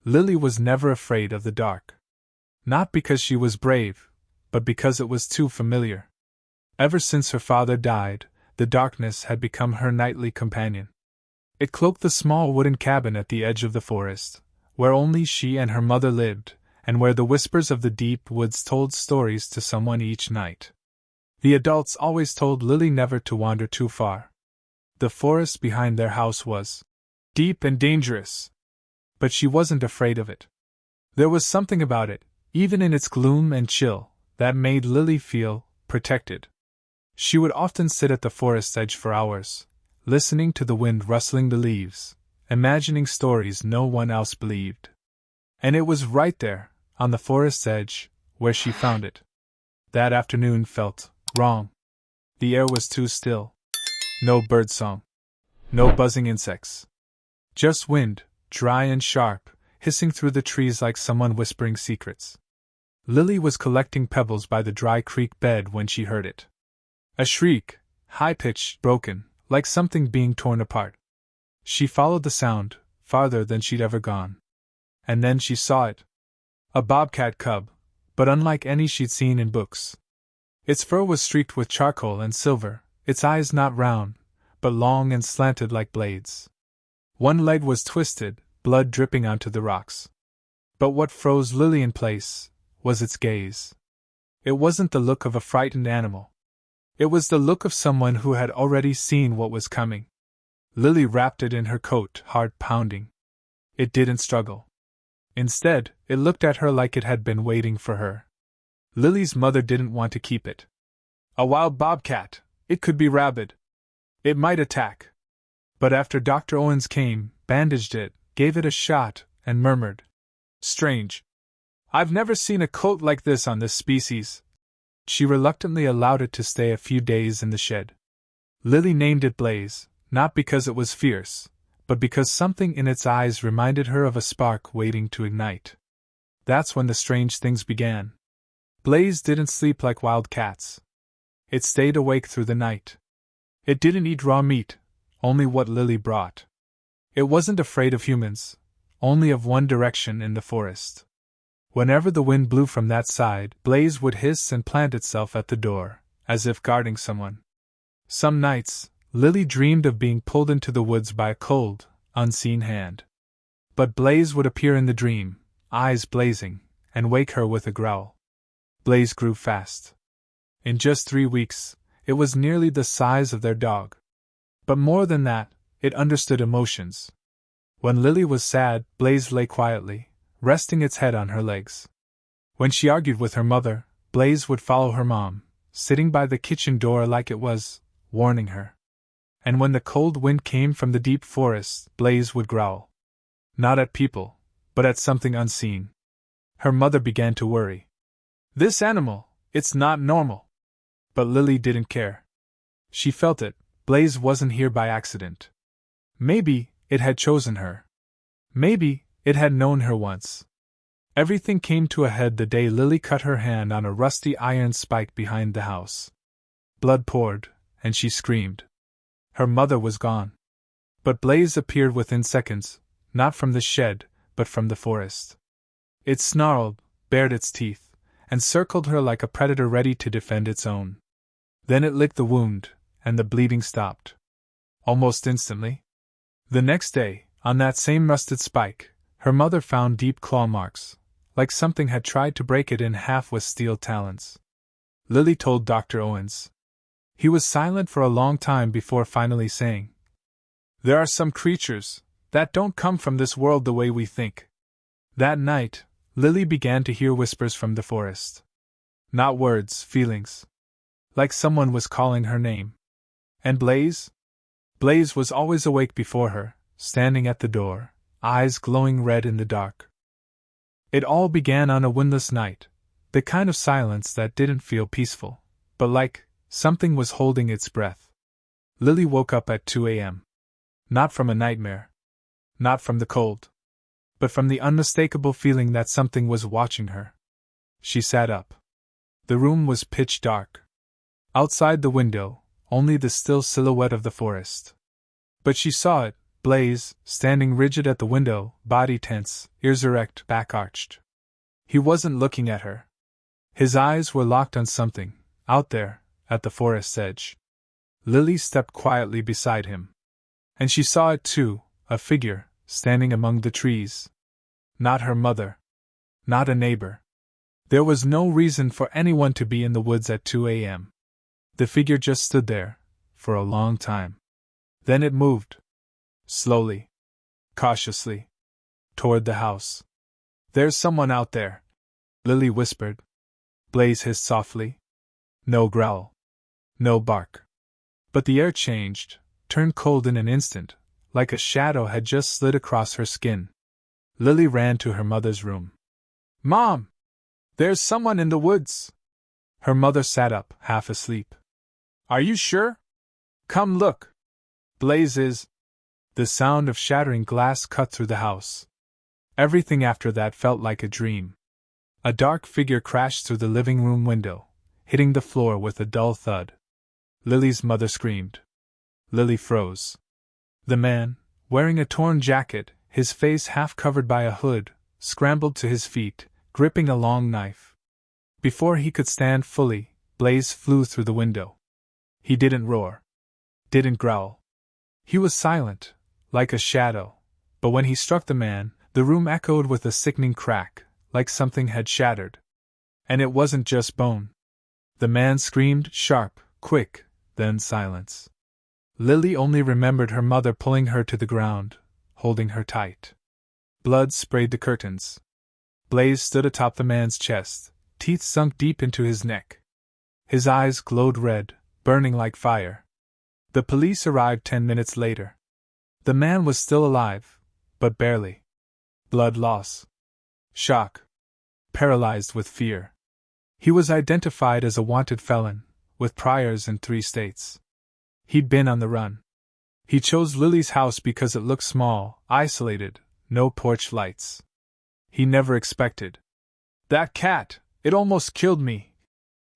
Lily was never afraid of the dark. Not because she was brave, but because it was too familiar. Ever since her father died, the darkness had become her nightly companion. It cloaked the small wooden cabin at the edge of the forest, where only she and her mother lived, and where the whispers of the deep woods told stories to someone each night. The adults always told Lily never to wander too far. The forest behind their house was deep and dangerous. But she wasn't afraid of it. There was something about it, even in its gloom and chill, that made Lily feel protected. She would often sit at the forest's edge for hours, listening to the wind rustling the leaves, imagining stories no one else believed. And it was right there, on the forest's edge, where she found it. That afternoon felt wrong. The air was too still. No birdsong. No buzzing insects. Just wind, dry and sharp, hissing through the trees like someone whispering secrets. Lily was collecting pebbles by the dry creek bed when she heard it. A shriek, high-pitched, broken, like something being torn apart. She followed the sound, farther than she'd ever gone. And then she saw it. A bobcat cub, but unlike any she'd seen in books. Its fur was streaked with charcoal and silver, its eyes not round, but long and slanted like blades. One leg was twisted, blood dripping onto the rocks. But what froze Lily in place was its gaze. It wasn't the look of a frightened animal. It was the look of someone who had already seen what was coming. Lily wrapped it in her coat, heart pounding. It didn't struggle. Instead, it looked at her like it had been waiting for her. Lily's mother didn't want to keep it. A wild bobcat, it could be rabid. It might attack. But after Dr. Owens came, bandaged it, gave it a shot, and murmured, "Strange. I've never seen a coat like this on this species." She reluctantly allowed it to stay a few days in the shed. Lily named it Blaze, not because it was fierce, but because something in its eyes reminded her of a spark waiting to ignite. That's when the strange things began. Blaze didn't sleep like wild cats. It stayed awake through the night. It didn't eat raw meat, only what Lily brought. It wasn't afraid of humans, only of one direction in the forest. Whenever the wind blew from that side, Blaze would hiss and plant itself at the door, as if guarding someone. Some nights, Lily dreamed of being pulled into the woods by a cold, unseen hand. But Blaze would appear in the dream, eyes blazing, and wake her with a growl. Blaze grew fast. In just 3 weeks, it was nearly the size of their dog. But more than that, it understood emotions. When Lily was sad, Blaze lay quietly, resting its head on her legs. When she argued with her mother, Blaze would follow her mom, sitting by the kitchen door like it was warning her. And when the cold wind came from the deep forest, Blaze would growl. Not at people, but at something unseen. Her mother began to worry. "This animal, it's not normal." But Lily didn't care. She felt it. Blaze wasn't here by accident. Maybe it had chosen her. Maybe it had known her once. Everything came to a head the day Lily cut her hand on a rusty iron spike behind the house. Blood poured, and she screamed. Her mother was gone. But Blaze appeared within seconds, not from the shed, but from the forest. It snarled, bared its teeth, and circled her like a predator ready to defend its own. Then it licked the wound, and the bleeding stopped. Almost instantly. The next day, on that same rusted spike, her mother found deep claw marks, like something had tried to break it in half with steel talons. Lily told Dr. Owens. He was silent for a long time before finally saying, "There are some creatures that don't come from this world the way we think." That night, Lily began to hear whispers from the forest. Not words, feelings. Like someone was calling her name. And Blaze? Blaze was always awake before her, standing at the door, eyes glowing red in the dark. It all began on a windless night, the kind of silence that didn't feel peaceful, but like something was holding its breath. Lily woke up at 2 a.m. Not from a nightmare. Not from the cold. But from the unmistakable feeling that something was watching her. She sat up. The room was pitch dark. Outside the window, only the still silhouette of the forest. But she saw it, Blaze, standing rigid at the window, body tense, ears erect, back arched. He wasn't looking at her. His eyes were locked on something, out there, at the forest's edge. Lily stepped quietly beside him. And she saw it too, a figure, standing among the trees. Not her mother. Not a neighbor. There was no reason for anyone to be in the woods at 2 a.m. The figure just stood there, for a long time. Then it moved. Slowly. Cautiously. Toward the house. "There's someone out there," Lily whispered. Blaze hissed softly. No growl. No bark. But the air changed, turned cold in an instant, like a shadow had just slid across her skin. Lily ran to her mother's room. "Mom! There's someone in the woods!" Her mother sat up, half asleep. "Are you sure? Come look. Blaze is—" The sound of shattering glass cut through the house. Everything after that felt like a dream. A dark figure crashed through the living room window, hitting the floor with a dull thud. Lily's mother screamed. Lily froze. The man, wearing a torn jacket, his face half covered by a hood, scrambled to his feet, gripping a long knife. Before he could stand fully, Blaze flew through the window. He didn't roar. Didn't growl. He was silent, like a shadow, but when he struck the man, the room echoed with a sickening crack, like something had shattered. And it wasn't just bone. The man screamed, sharp, quick, then silence. Lily only remembered her mother pulling her to the ground, holding her tight. Blood sprayed the curtains. Blaze stood atop the man's chest, teeth sunk deep into his neck. His eyes glowed red, burning like fire. The police arrived 10 minutes later. The man was still alive, but barely. Blood loss. Shock. Paralyzed with fear. He was identified as a wanted felon, with priors in 3 states. He'd been on the run. He chose Lily's house because it looked small, isolated, no porch lights. He never expected. "That cat, it almost killed me,"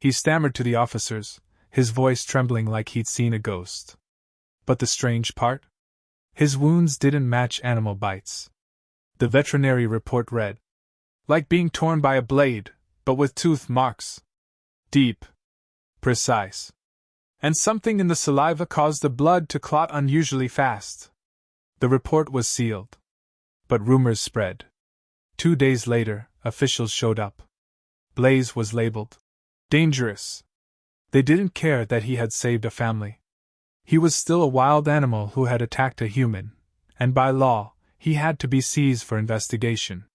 he stammered to the officers, his voice trembling like he'd seen a ghost. But the strange part? His wounds didn't match animal bites. The veterinary report read, "Like being torn by a blade, but with tooth marks. Deep. Precise. And something in the saliva caused the blood to clot unusually fast." The report was sealed. But rumors spread. 2 days later, officials showed up. Blaze was labeled dangerous. They didn't care that he had saved a family. He was still a wild animal who had attacked a human, and by law, he had to be seized for investigation.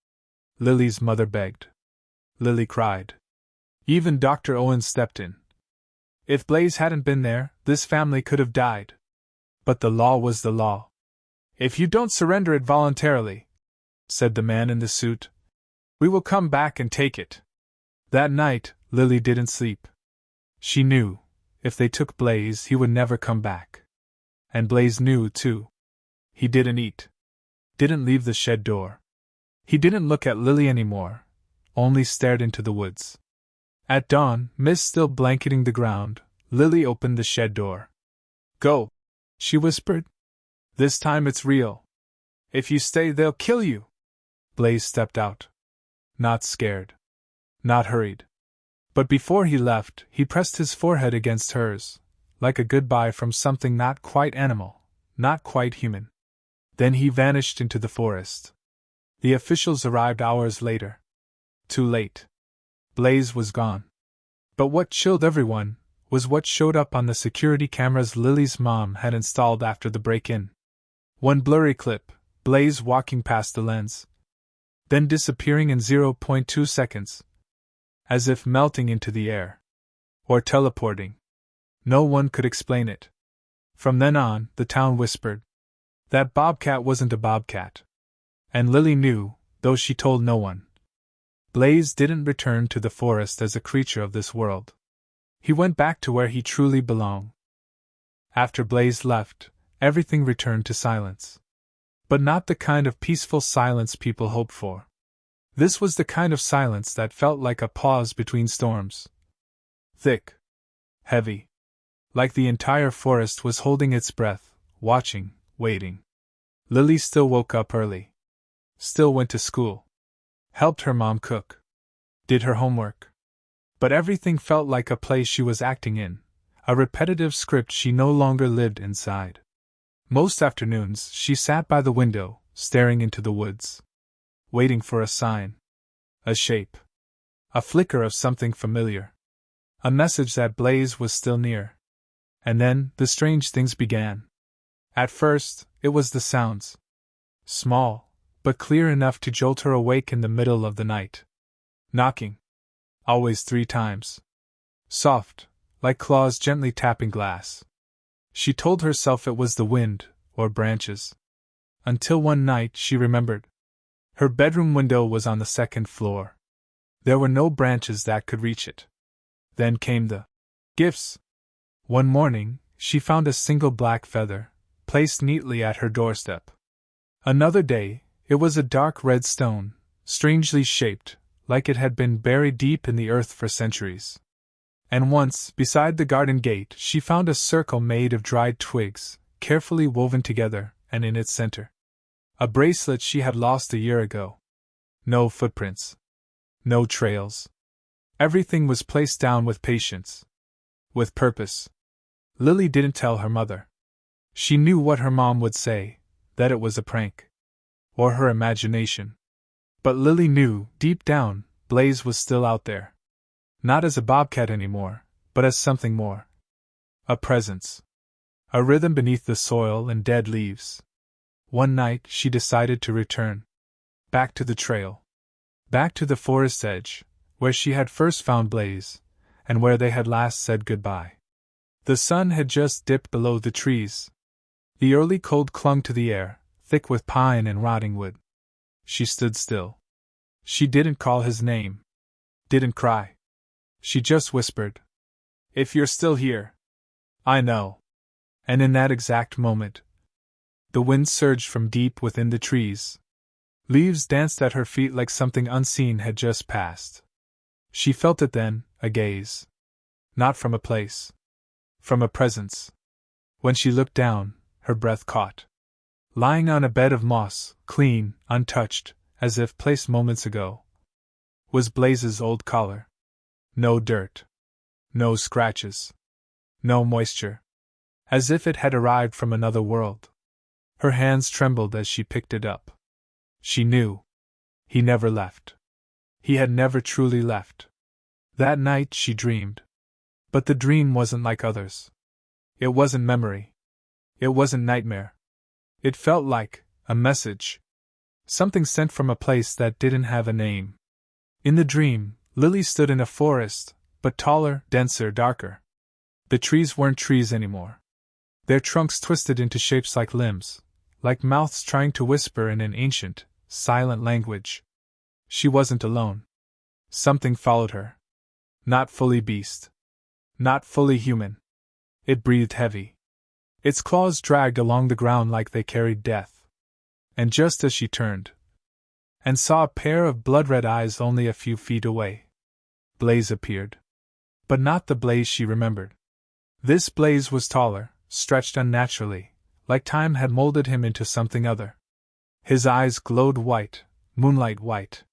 Lily's mother begged. Lily cried. Even Dr. Owen stepped in. If Blaze hadn't been there, this family could have died. But the law was the law. "If you don't surrender it voluntarily," said the man in the suit, "we will come back and take it." That night, Lily didn't sleep. She knew, if they took Blaze, he would never come back. And Blaze knew, too. He didn't eat. Didn't leave the shed door. He didn't look at Lily anymore, only stared into the woods. At dawn, mist still blanketing the ground, Lily opened the shed door. "Go," she whispered. "This time it's real. If you stay, they'll kill you." Blaze stepped out. Not scared. Not hurried. But before he left, he pressed his forehead against hers, like a goodbye from something not quite animal, not quite human. Then he vanished into the forest. The officials arrived hours later. Too late. Blaze was gone. But what chilled everyone was what showed up on the security cameras Lily's mom had installed after the break-in. One blurry clip, Blaze walking past the lens, then disappearing in 0.2 seconds. As if melting into the air. Or teleporting. No one could explain it. From then on, the town whispered. That Bobcat wasn't a Bobcat. And Lily knew, though she told no one. Blaze didn't return to the forest as a creature of this world. He went back to where he truly belonged. After Blaze left, everything returned to silence. But not the kind of peaceful silence people hope for. This was the kind of silence that felt like a pause between storms. Thick. Heavy. Like the entire forest was holding its breath, watching, waiting. Lily still woke up early. Still went to school. Helped her mom cook. Did her homework. But everything felt like a play she was acting in, a repetitive script she no longer lived inside. Most afternoons, she sat by the window, staring into the woods. Waiting for a sign. A shape. A flicker of something familiar. A message that Blaze was still near. And then, the strange things began. At first, it was the sounds. Small, but clear enough to jolt her awake in the middle of the night. Knocking. Always 3 times. Soft, like claws gently tapping glass. She told herself it was the wind, or branches. Until one night she remembered. Her bedroom window was on the 2nd floor. There were no branches that could reach it. Then came the gifts. One morning, she found a single black feather, placed neatly at her doorstep. Another day, it was a dark red stone, strangely shaped, like it had been buried deep in the earth for centuries. And once, beside the garden gate, she found a circle made of dried twigs, carefully woven together, and in its center, a bracelet she had lost a year ago. No footprints. No trails. Everything was placed down with patience. With purpose. Lily didn't tell her mother. She knew what her mom would say, that it was a prank. Or her imagination. But Lily knew, deep down, Blaze was still out there. Not as a bobcat anymore, but as something more. A presence. A rhythm beneath the soil and dead leaves. One night she decided to return. Back to the trail. Back to the forest edge, where she had first found Blaze, and where they had last said goodbye. The sun had just dipped below the trees. The early cold clung to the air, thick with pine and rotting wood. She stood still. She didn't call his name. Didn't cry. She just whispered, "If you're still here, I know." And in that exact moment, the wind surged from deep within the trees. Leaves danced at her feet like something unseen had just passed. She felt it then, a gaze. Not from a place. From a presence. When she looked down, her breath caught. Lying on a bed of moss, clean, untouched, as if placed moments ago, was Blaze's old collar. No dirt. No scratches. No moisture. As if it had arrived from another world. Her hands trembled as she picked it up. She knew. He never left. He had never truly left. That night she dreamed. But the dream wasn't like others. It wasn't memory. It wasn't nightmare. It felt like a message. Something sent from a place that didn't have a name. In the dream, Lily stood in a forest, but taller, denser, darker. The trees weren't trees anymore. Their trunks twisted into shapes like limbs, like mouths trying to whisper in an ancient, silent language. She wasn't alone. Something followed her. Not fully beast. Not fully human. It breathed heavy. Its claws dragged along the ground like they carried death. And just as she turned, and saw a pair of blood-red eyes only a few feet away, Blaze appeared. But not the Blaze she remembered. This Blaze was taller, stretched unnaturally, like time had molded him into something other. His eyes glowed white, moonlight white.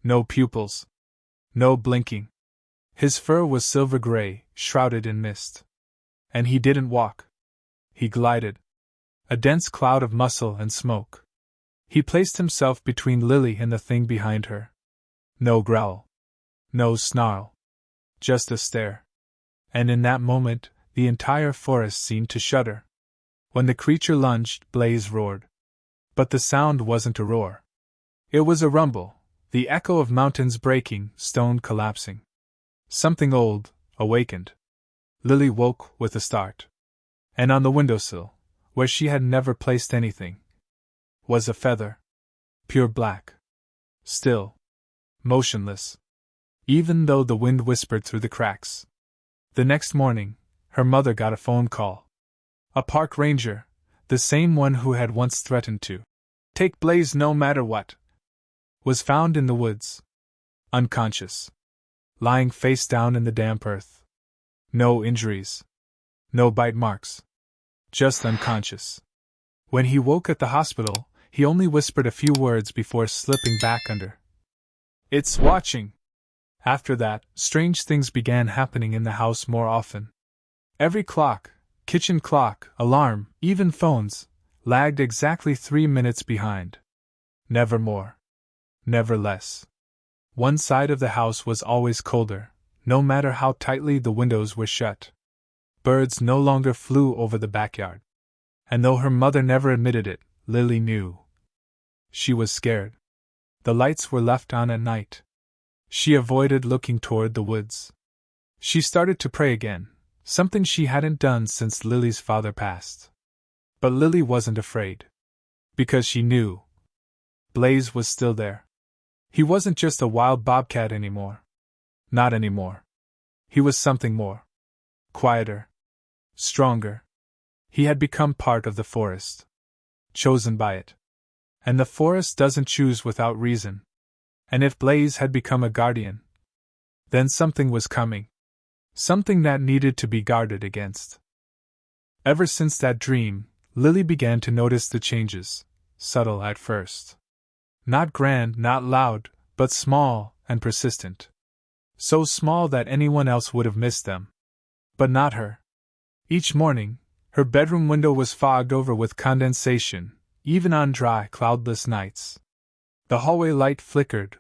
No pupils. No blinking. His fur was silver gray, shrouded in mist. And he didn't walk. He glided. A dense cloud of muscle and smoke. He placed himself between Lily and the thing behind her. No growl. No snarl. Just a stare. And in that moment, the entire forest seemed to shudder. When the creature lunged, Blaze roared. But the sound wasn't a roar. It was a rumble, the echo of mountains breaking, stone collapsing. Something old awakened. Lily woke with a start. And on the windowsill, where she had never placed anything, was a feather. Pure black. Still. Motionless. Even though the wind whispered through the cracks. The next morning, her mother got a phone call. A park ranger, the same one who had once threatened to take Blaze no matter what, was found in the woods. Unconscious. Lying face down in the damp earth. No injuries. No bite marks. Just unconscious. When he woke at the hospital, he only whispered a few words before slipping back under. "It's watching!" After that, strange things began happening in the house more often. Every clock, kitchen clock, alarm, even phones, lagged exactly 3 minutes behind. Never more. Never less. One side of the house was always colder, no matter how tightly the windows were shut. Birds no longer flew over the backyard. And though her mother never admitted it, Lily knew. She was scared. The lights were left on at night. She avoided looking toward the woods. She started to pray again, something she hadn't done since Lily's father passed. But Lily wasn't afraid. Because she knew. Blaze was still there. He wasn't just a wild bobcat anymore. Not anymore. He was something more. Quieter. Stronger. He had become part of the forest. Chosen by it. And the forest doesn't choose without reason. And if Blaze had become a guardian, then something was coming. Something that needed to be guarded against. Ever since that dream, Lily began to notice the changes, subtle at first. Not grand, not loud, but small and persistent. So small that anyone else would have missed them. But not her. Each morning, her bedroom window was fogged over with condensation, even on dry, cloudless nights. The hallway light flickered,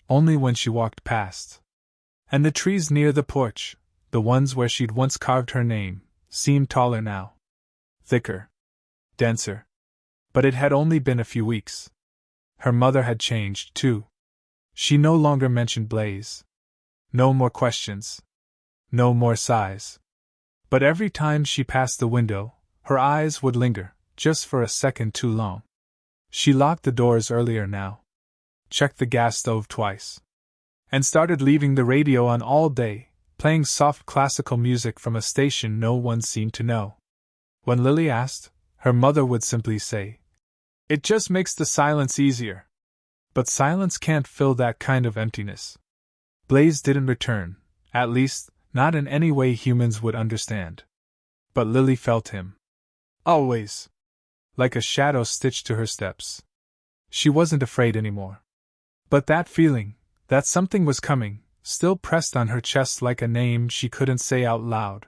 only when she walked past. And the trees near the porch, the ones where she'd once carved her name, seemed taller now. Thicker. Denser. But it had only been a few weeks. Her mother had changed, too. She no longer mentioned Blaze. No more questions. No more sighs. But every time she passed the window, her eyes would linger, just for a second too long. She locked the doors earlier now. Checked the gas stove twice. And started leaving the radio on all day, playing soft classical music from a station no one seemed to know. When Lily asked, her mother would simply say, "It just makes the silence easier." But silence can't fill that kind of emptiness. Blaze didn't return, at least, not in any way humans would understand. But Lily felt him. Always. Like a shadow stitched to her steps. She wasn't afraid anymore. But that feeling, that something was coming, still pressed on her chest like a name she couldn't say out loud.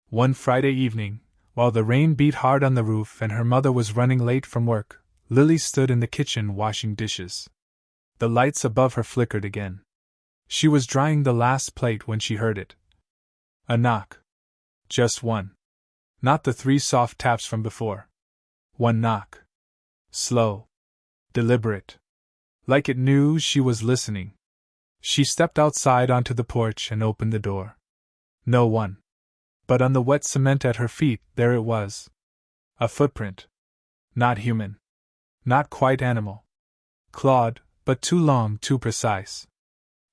One Friday evening, while the rain beat hard on the roof and her mother was running late from work, Lily stood in the kitchen washing dishes. The lights above her flickered again. She was drying the last plate when she heard it. A knock. Just one. Not the 3 soft taps from before. One knock. Slow. Deliberate. Like it knew she was listening. She stepped outside onto the porch and opened the door. No one. But on the wet cement at her feet, there it was. A footprint. Not human. Not quite animal. Clawed, but too long, too precise.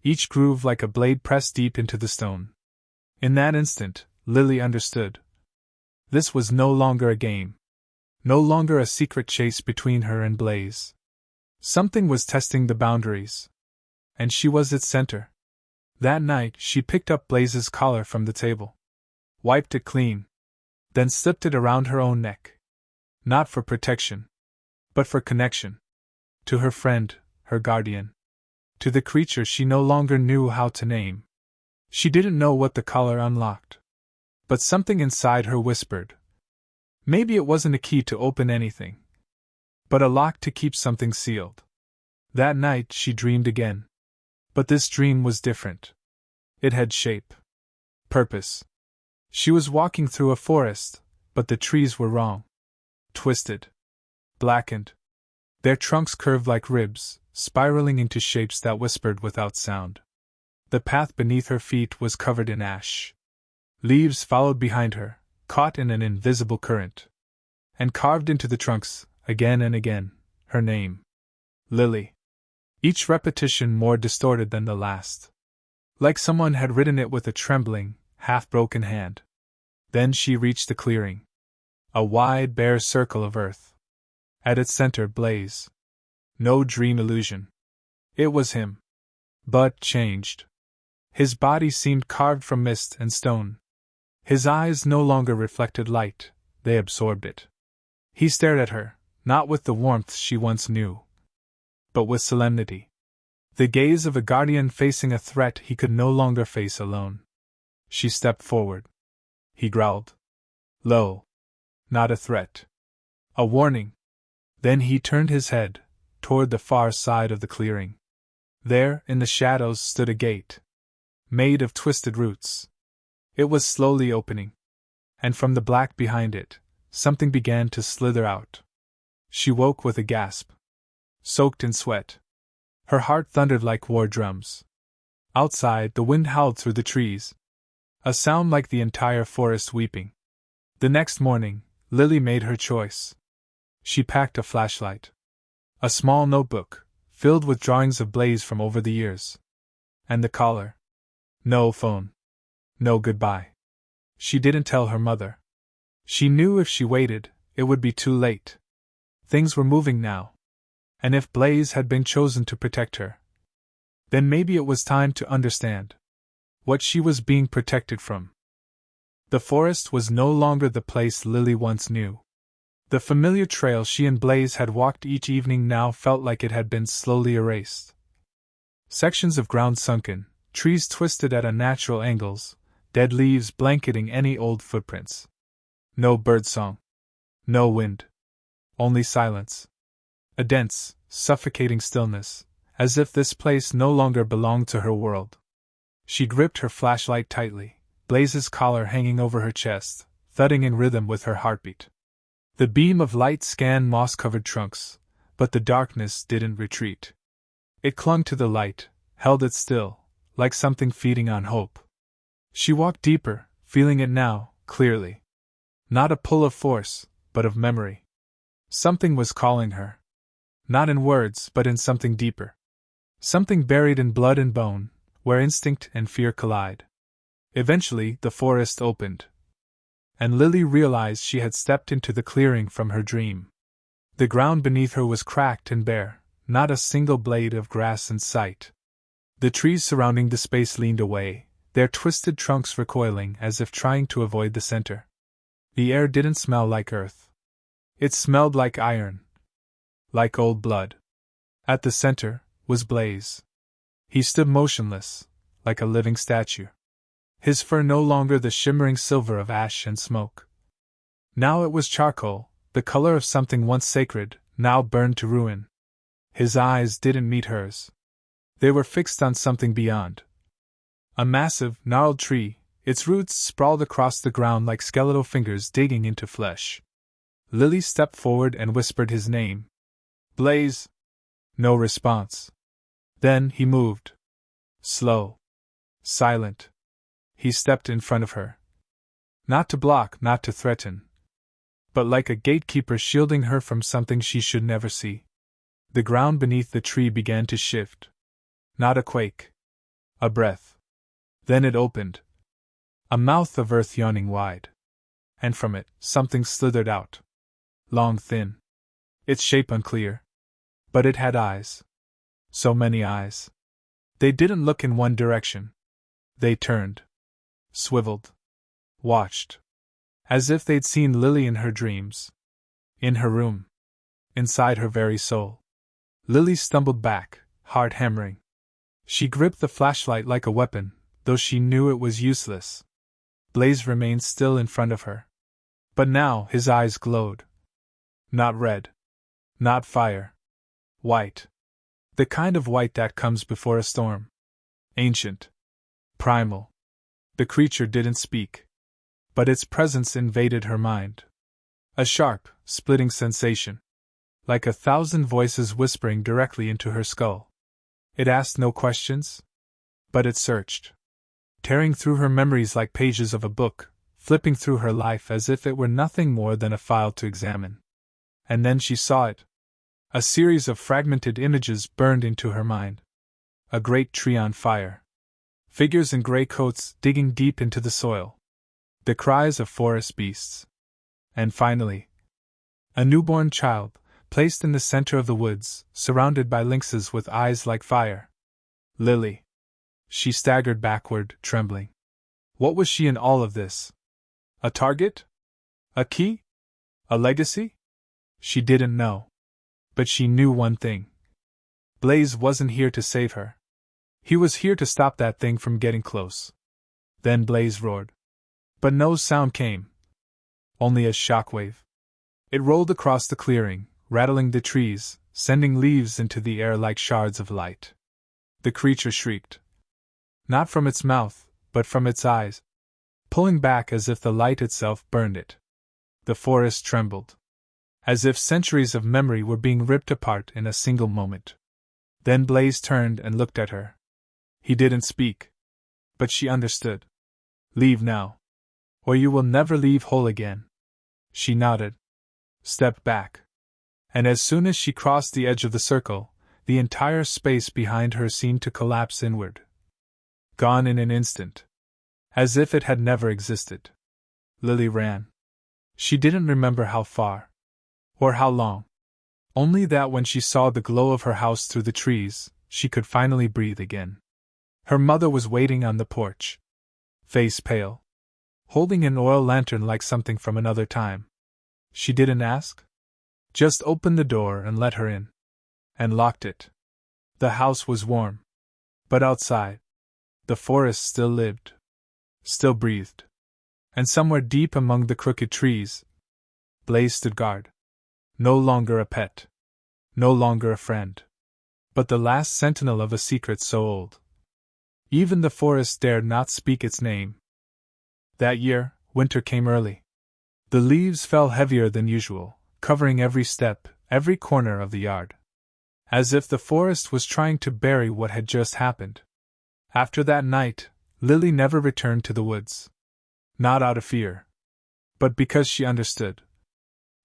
Each groove like a blade pressed deep into the stone. In that instant, Lily understood. This was no longer a game. No longer a secret chase between her and Blaze. Something was testing the boundaries. And she was its center. That night, she picked up Blaze's collar from the table. Wiped it clean. Then slipped it around her own neck. Not for protection. But for connection. To her friend, her guardian. To the creature she no longer knew how to name. She didn't know what the collar unlocked. But something inside her whispered. Maybe it wasn't a key to open anything. But a lock to keep something sealed. That night she dreamed again. But this dream was different. It had shape. Purpose. She was walking through a forest, but the trees were wrong. Twisted. Blackened. Their trunks curved like ribs, spiraling into shapes that whispered without sound. The path beneath her feet was covered in ash. Leaves followed behind her, caught in an invisible current. And carved into the trunks, again and again, her name. Lily. Each repetition more distorted than the last. Like someone had written it with a trembling, half-broken hand. Then she reached the clearing. A wide, bare circle of earth. At its center, Blaze. No dream illusion. It was him. But changed. His body seemed carved from mist and stone. His eyes no longer reflected light, they absorbed it. He stared at her, not with the warmth she once knew, but with solemnity. The gaze of a guardian facing a threat he could no longer face alone. She stepped forward. He growled. Low. Not a threat. A warning. Then he turned his head, toward the far side of the clearing. There, in the shadows, stood a gate, made of twisted roots. It was slowly opening, and from the black behind it, something began to slither out. She woke with a gasp, soaked in sweat. Her heart thundered like war drums. Outside, the wind howled through the trees, a sound like the entire forest weeping. The next morning, Lily made her choice. She packed a flashlight, a small notebook, filled with drawings of Blaze from over the years, and the collar. No phone. No goodbye. She didn't tell her mother. She knew if she waited, it would be too late. Things were moving now. And if Blaze had been chosen to protect her, then maybe it was time to understand what she was being protected from. The forest was no longer the place Lily once knew. The familiar trail she and Blaze had walked each evening now felt like it had been slowly erased. Sections of ground sunken, trees twisted at unnatural angles, dead leaves blanketing any old footprints. No birdsong. No wind. Only silence. A dense, suffocating stillness, as if this place no longer belonged to her world. She gripped her flashlight tightly, Blaze's collar hanging over her chest, thudding in rhythm with her heartbeat. The beam of light scanned moss-covered trunks, but the darkness didn't retreat. It clung to the light, held it still, like something feeding on hope. She walked deeper, feeling it now, clearly. Not a pull of force, but of memory. Something was calling her. Not in words, but in something deeper. Something buried in blood and bone, where instinct and fear collide. Eventually, the forest opened, and Lily realized she had stepped into the clearing from her dream. The ground beneath her was cracked and bare, not a single blade of grass in sight. The trees surrounding the space leaned away, their twisted trunks recoiling as if trying to avoid the center. The air didn't smell like earth. It smelled like iron. Like old blood. At the center was Blaze. He stood motionless, like a living statue. His fur no longer the shimmering silver of ash and smoke. Now it was charcoal, the color of something once sacred, now burned to ruin. His eyes didn't meet hers. They were fixed on something beyond. A massive, gnarled tree, its roots sprawled across the ground like skeletal fingers digging into flesh. Lily stepped forward and whispered his name. Blaze! No response. Then he moved. Slow. Silent. He stepped in front of her. Not to block, not to threaten, but like a gatekeeper shielding her from something she should never see. The ground beneath the tree began to shift. Not a quake. A breath. Then it opened. A mouth of earth yawning wide. And from it, something slithered out. Long, thin. Its shape unclear. But it had eyes. So many eyes. They didn't look in one direction. They turned. Swiveled. Watched. As if they'd seen Lily in her dreams. In her room. Inside her very soul. Lily stumbled back, heart hammering. She gripped the flashlight like a weapon, though she knew it was useless. Blaze remained still in front of her. But now his eyes glowed. Not red. Not fire. White. The kind of white that comes before a storm. Ancient. Primal. The creature didn't speak. But its presence invaded her mind. A sharp, splitting sensation. Like 1,000 voices whispering directly into her skull. It asked no questions, but it searched. Tearing through her memories like pages of a book, flipping through her life as if it were nothing more than a file to examine. And then she saw it. A series of fragmented images burned into her mind. A great tree on fire. Figures in gray coats digging deep into the soil. The cries of forest beasts. And finally, a newborn child, placed in the center of the woods, surrounded by lynxes with eyes like fire. Lily. She staggered backward, trembling. What was she in all of this? A target? A key? A legacy? She didn't know. But she knew one thing. Blaze wasn't here to save her. He was here to stop that thing from getting close. Then Blaze roared. But no sound came. Only a shockwave. It rolled across the clearing, rattling the trees, sending leaves into the air like shards of light. The creature shrieked. Not from its mouth, but from its eyes, pulling back as if the light itself burned it. The forest trembled, as if centuries of memory were being ripped apart in a single moment. Then Blaze turned and looked at her. He didn't speak. But she understood. Leave now. Or you will never leave whole again. She nodded. Stepped back. And as soon as she crossed the edge of the circle, the entire space behind her seemed to collapse inward. Gone in an instant. As if it had never existed. Lily ran. She didn't remember how far. Or how long. Only that when she saw the glow of her house through the trees, she could finally breathe again. Her mother was waiting on the porch. Face pale. Holding an oil lantern like something from another time. She didn't ask. Just opened the door and let her in. And locked it. The house was warm. But outside, the forest still lived. Still breathed. And somewhere deep among the crooked trees, Blaze stood guard. No longer a pet. No longer a friend. But the last sentinel of a secret so old. Even the forest dared not speak its name. That year, winter came early. The leaves fell heavier than usual, covering every step, every corner of the yard. As if the forest was trying to bury what had just happened. After that night, Lily never returned to the woods. Not out of fear. But because she understood.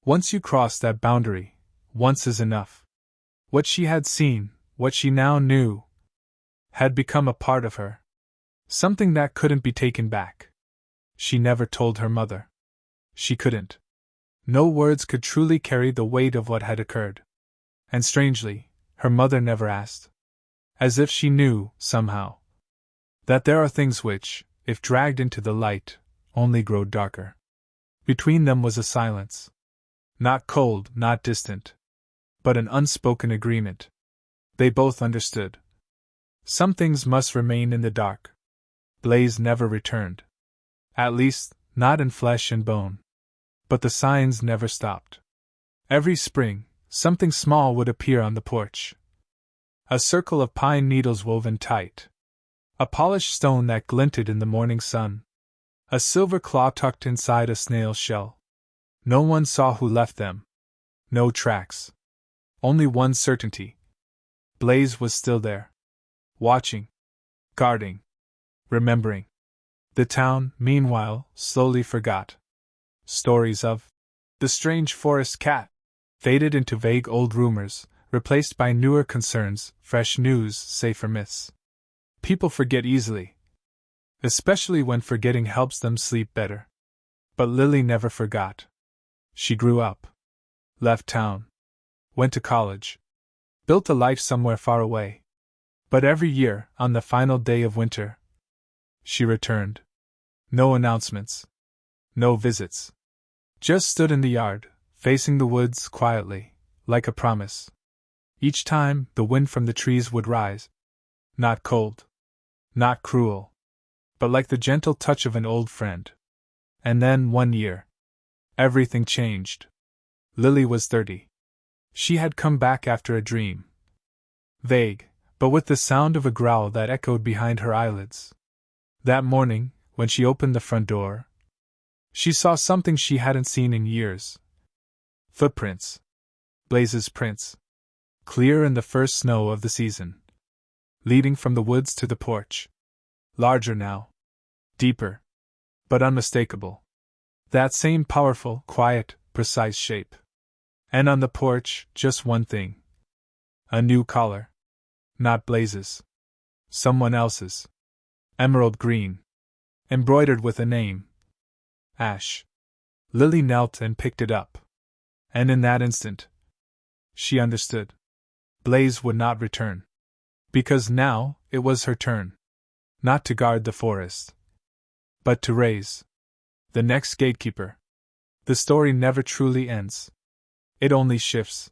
Once you cross that boundary, once is enough. What she had seen, what she now knew, had become a part of her. Something that couldn't be taken back. She never told her mother. She couldn't. No words could truly carry the weight of what had occurred. And strangely, her mother never asked. As if she knew, somehow, that there are things which, if dragged into the light, only grow darker. Between them was a silence. Not cold, not distant. But an unspoken agreement. They both understood. Some things must remain in the dark. Blaze never returned. At least, not in flesh and bone. But the signs never stopped. Every spring, something small would appear on the porch. A circle of pine needles woven tight. A polished stone that glinted in the morning sun. A silver claw tucked inside a snail shell. No one saw who left them. No tracks. Only one certainty. Blaze was still there. Watching. Guarding. Remembering. The town, meanwhile, slowly forgot. Stories of the strange forest cat faded into vague old rumors, replaced by newer concerns, fresh news, safer myths. People forget easily. Especially when forgetting helps them sleep better. But Lily never forgot. She grew up. Left town. Went to college. Built a life somewhere far away. But every year, on the final day of winter, she returned. No announcements. No visits. Just stood in the yard, facing the woods quietly, like a promise. Each time, the wind from the trees would rise. Not cold. Not cruel. But like the gentle touch of an old friend. And then, one year, everything changed. Lily was 30. She had come back after a dream. Vague, but with the sound of a growl that echoed behind her eyelids. That morning, when she opened the front door, she saw something she hadn't seen in years. Footprints. Blaze's prints. Clear in the first snow of the season. Leading from the woods to the porch. Larger now. Deeper. But unmistakable. That same powerful, quiet, precise shape. And on the porch, just one thing. A new collar. Not Blaze's. Someone else's. Emerald green. Embroidered with a name. Ash. Lily knelt and picked it up. And in that instant, she understood. Blaze would not return. Because now, it was her turn. Not to guard the forest, but to raise the next gatekeeper. The story never truly ends. It only shifts,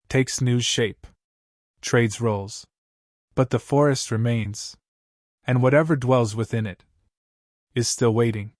takes new shape, trades roles. But the forest remains, and whatever dwells within it is still waiting.